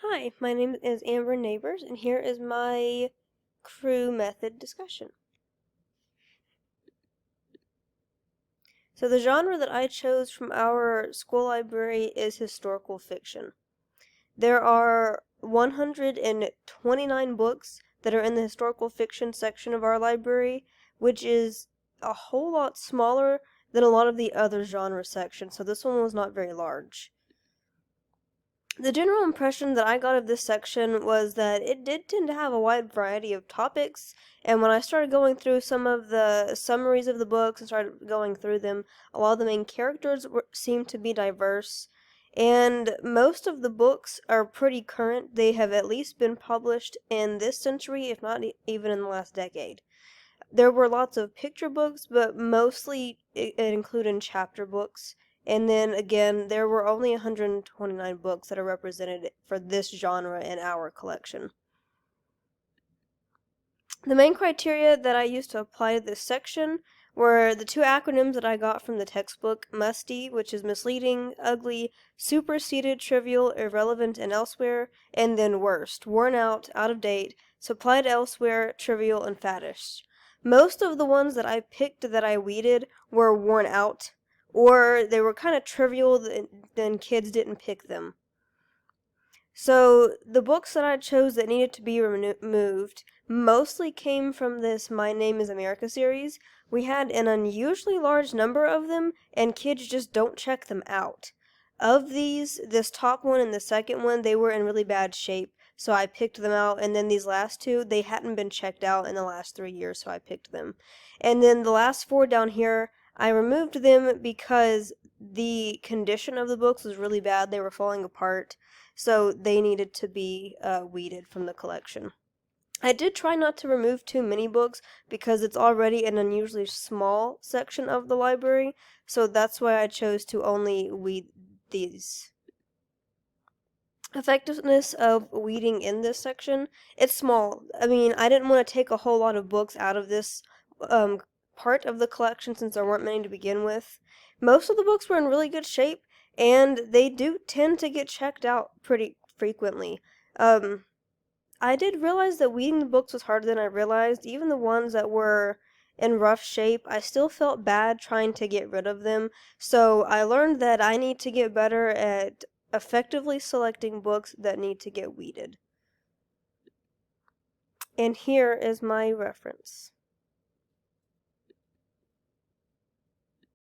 Hi, my name is Amber Neighbors, and here is my crew method discussion. So the genre that I chose from our school library is historical fiction. There are 129 books that are in the historical fiction section of our library, which is a whole lot smaller than a lot of the other genre sections, so this one was not very large. The general impression that I got of this section was that it did tend to have a wide variety of topics, and when I started going through some of the summaries of the books and started going through them, a lot of the main characters seemed to be diverse, and most of the books are pretty current. They have at least been published in this century, if not even in the last decade. There were lots of picture books, but mostly it included chapter books. And then again, there were only 129 books that are represented for this genre in our collection. The main criteria that I used to apply to this section were the two acronyms that I got from the textbook: MUSTY, which is misleading, ugly, superseded, trivial, irrelevant, and elsewhere, and then WORST, worn out of date, supplied elsewhere, trivial, and faddish. Most of the ones that I picked that I weeded were worn out, or they were kind of trivial, then kids didn't pick them. So the books that I chose that needed to be removed mostly came from this My Name is America series. We had an unusually large number of them, and kids just don't check them out. Of these, this top one and the second one, they were in really bad shape, so I picked them out, and then these last two, they hadn't been checked out in the last 3 years, so I picked them. And then the last four down here, I removed them because the condition of the books was really bad. They were falling apart, so they needed to be weeded from the collection. I did try not to remove too many books because it's already an unusually small section of the library, so that's why I chose to only weed these. Effectiveness of weeding in this section, it's small. I mean, I didn't want to take a whole lot of books out of this part of the collection since there weren't many to begin with. Most of the books were in really good shape, and they do tend to get checked out pretty frequently. I did realize that weeding the books was harder than I realized. Even the ones that were in rough shape, I still felt bad trying to get rid of them, so I learned that I need to get better at effectively selecting books that need to get weeded. And here is my reference.